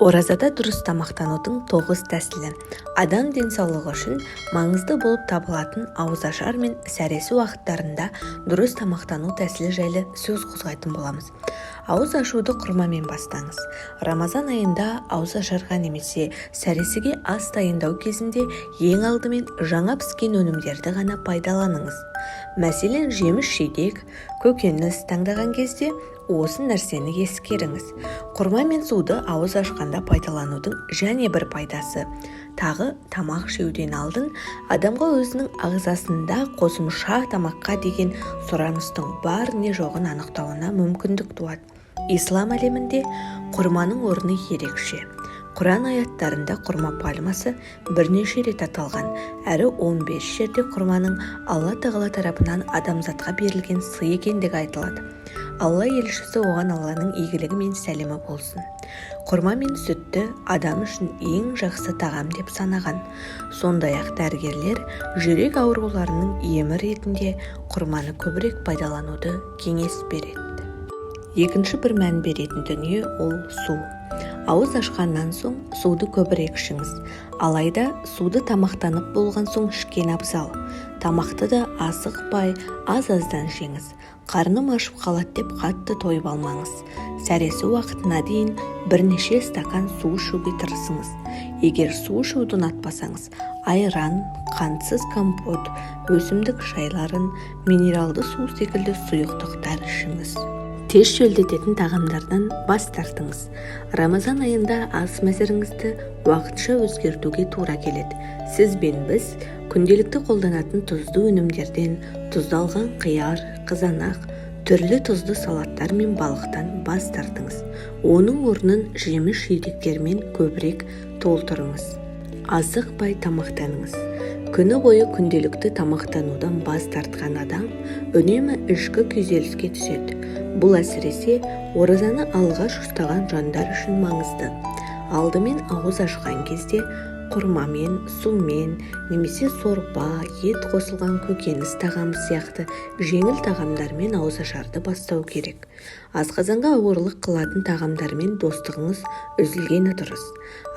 Оразада дұрыс тамақтанудың 9 тәсілі. Адам денсаулығы үшін маңызды болып табылатын ауызашар мен сәресі уақыттарында дұрыс тамақтану тәсілі жайлы сөз қозғайтын боламыз. Ауыз ашуды құрмамен бастаңыз. Рамазан айында ауызашарға немесе сәресіге ас дайындау кезінде ең алдымен жаңа піскен өнімдерді ғана пайдаланыңыз. Мәселен, жеміс-жидек, көкөніс таңдаған кезде осы нәрсені ескеріңіз. Құрма мен суды ауыз ашқанда пайдаланудың және бір пайдасы. Тағы тамақ жеуден алдын адамға өзінің ағзасында қосымша тамаққа деген сұраныстың бар не жоғын анықтауына мүмкіндік туады. Ислам әлемінде құрманың орны ерекше. Құран аяттарында құрма пальмасы бірнеше рет аталған, әрі 15 жерде құрманың Алла Тағала тарапынан адамзатқа берілген сый екендігі айтылады. Алла елшісі оған Алланың игілігі мен сәлемі болсын. Құрма мен сүтті адам үшін ең жақсы тағам деп санаған. Сондай-ақ дәрігерлер жүрек ауруларының емі ретінде құрманы көбірек пайдалануды кеңес береді. Екінші бір мән беретін дүние ол су. Ауыз ашқаннан соң суды көбірек ішіңіз. Алайда суды тамақтанып болған соң ішкен абзал. Тамақты да асықпай, аз-аздан жеңіз. Қарным ашып қалады деп қатты тойып алмаңыз. Сәресі уақытына дейін бірнеше стакан су ішуге тырысыңыз. Егер су ішуді ұнатпасаңыз, айран, қантсыз компот, өсімдік шайларын, минералды су секілді сұйықтықтар ішіңіз. Тез жөлдететін тағамдардан бас тартыңыз. Рамазан айында ас мәзіріңізді уақытша өзгертуге тура келеді. Сіз бен біз күнделікті қолданатын тұзды өнімдерден, тұздалған қияр, қызанақ, түрлі тұзды салаттар мен балықтан бас тартыңыз. Оның орнын жеміс-жидектермен көбірек толтырыңыз. Азықпай тамақтаныңыз. Күні бойы күнделікті тамақтанудан бас тартқан адам үнемі ішкі күйзеліске түседі. Бұл әсіресе оразаны алғаш ұстаған жандар үшін маңызды. Алдымен ауыз ашқан кезде құрмамен, сумен, немесе сорпа, ет қосылған көкөніс тағамы сияқты жеңіл тағамдармен ауызашарды бастау керек. Асқазанға ауырлық қылатын тағамдармен достығыңыз үзілгені дұрыс.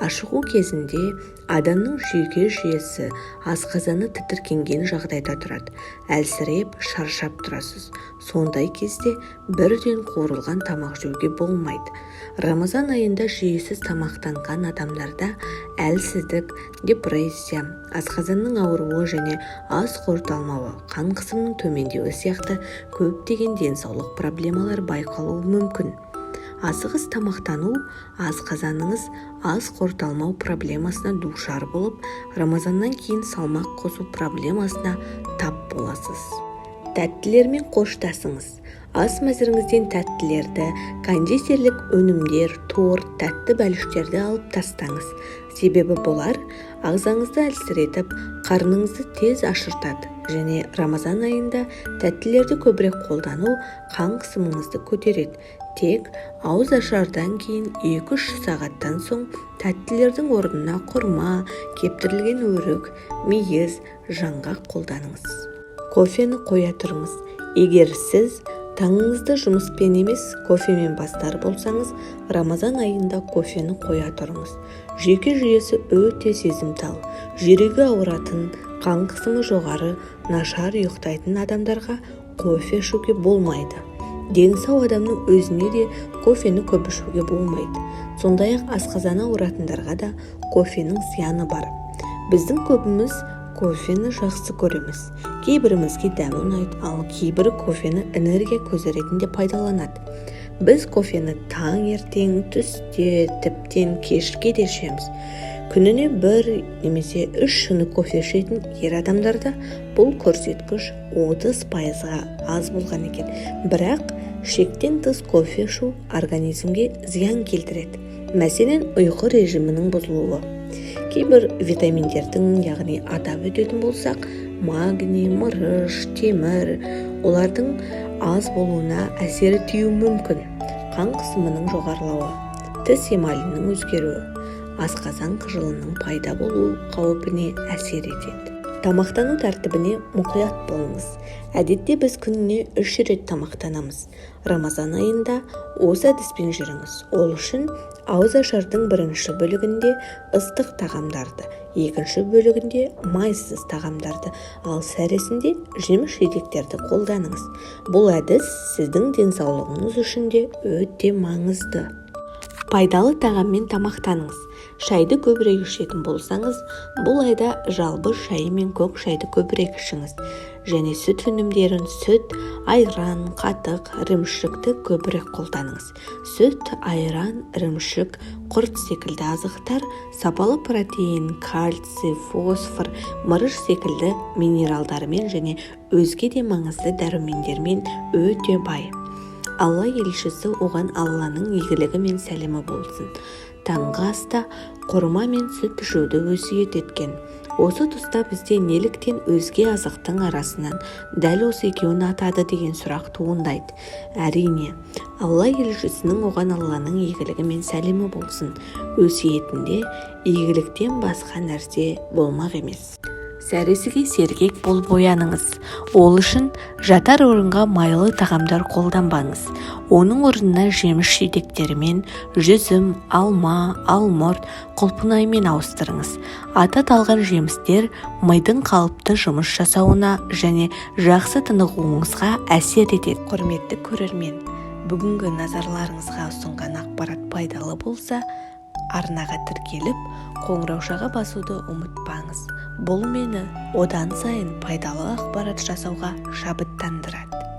Ашығу кезінде адамның жүйке жүйесі, асқазаны тітіркенген жағдайда тұрады. Әлсіреп, шаршап тұрасыз. Сондай кезде бірден қуырылған тамақ жеуге болмайды. Рамазан айында жүйесіз тамақтанған адамдарда әлсіздік, депрессия, асқазанның ауруы және ас қорыталмауы, қан қысымының төмендеуі сияқты көптеген денсаулық проблемалар байқалуы мүмкін. Асығыс тамақтану асқазаныңыз ас қорыталмау проблемасына душар болып, Рамазаннан кейін салмақ қосу проблемасына тап боласыз. Тәттілермен қоштасыңыз. Ас мәзіріңізден тәттілерді, кондитерлік өнімдер, торт, тәтті бәліштерді алып тастаңыз. Себебі бұлар ағзаңызды әлсіретіп, қарныңызды тез ашыртады және Рамазан айында тәттілерді көбірек қолдану қан қысымыңызды көтереді. Тек ауыз ашардан кейін 2-3 сағаттан соң тәттілердің орнына құрма, кептірілген өрік, мейіз, жаңғақ қолданыңыз. Кофені қоя тұрыңыз. Егер сіз таңыңызды жұмыспен емес, кофемен бастар болсаңыз, Рамазан айында кофені қоя тұрыңыз. Жүйке жүйесі өте сезімтал. Жүрегі ауыратын, қан қысымы жоғары, нашар ұйықтайтын адамдарға кофе ішуге болмайды. Дені сау адамның өзіне де кофені көп ішуге болмайды. Сондай-ақ асқазаны ауыратындарға да кофенің зияны бар. Біздің көбіміз кофені жақсы көреміз. Кейбірімізге дәмі ұнайды, ал кейбірі кофені энергия көзі ретінде пайдаланады. Біз кофені таңертең, түсте, тіптен кешке де ішеміз. Күніне 1 немесе 3 шыны кофе ішетін ер адамдарда бұл көрсеткіш 30%-ға аз болған екен. Бірақ шектен тыс кофе ішу организмге зиян келтіреді. Мәселен, ұйқы режимінің бұзылуы. Кейбір витаминдердің, яғни атап өтетін болсақ, магний, мырыш, темір, олардың аз болуына әсері тиюі мүмкін. Қан қысымының жоғарылауы, тіс эмалінің өзгеруі, асқазан қыжылының пайда болу қауіпіне әсер етеді. Тамақтану тәртібіне мұқият болыңыз. Әдетте біз күніне 3 рет тамақтанамыз. Рамазан айында осы әдіспен жүріңіз. Ол үшін ауызашардың бірінші бөлігінде ыстық тағамдарды, екінші бөлігінде майсыз тағамдарды, ал сәресінде жеміс-жидектерді қолданыңыз. Бұл әдіс сіздің денсаулығыңыз үшін де өте маңызды. Пайдалы тағаммен тамақтаныңыз. Шайды көбірек ішетін болсаңыз, бұл айда жалбыз шайы мен көк шайды көбірек ішіңіз. Және сүт өнімдерін, сүт, айран, қатық, ірімшікті көбірек қолданыңыз. Сүт, айран, ірімшік, құрт секілді азықтар сапалы протеин, кальций, фосфор, мырыш секілді минералдармен және өзге де маңызды дәрумендермен өте бай. Алла елшісі оған Алланың игілігі мен сәлемі болсын. Таңғы аста құрма мен сүт ішуді өсиет еткен. Осы тұста бізде неліктен өзге азықтың арасынан дәл осы екеуін атады деген сұрақ туындайды. Әрине, Алла елшісінің оған Алланың игілігі мен сәлемі болсын. Өсиетінде игіліктен басқа нәрсе болмақ емес. Сәресіге сергек болып ояныңыз. Ол үшін жатар орынға майлы тағамдар қолданбаңыз. Оның орнына жеміс-жидектермен, жүзім, алма, алмұрт, құлпынаймен ауыстырыңыз. Атат алған жемістер мидың қалыпты жұмыс жасауына және жақсы тынығуыңызға әсер етеді. Құрметті көрермен, бүгінгі назарларыңызға ұсынған ақпарат пайдалы болса, арнаға тіркеліп, қоңыраушаға басуды ұмытпаңыз. Бұл мені одан сайын пайдалы ақпарат жасауға шабыттандырады.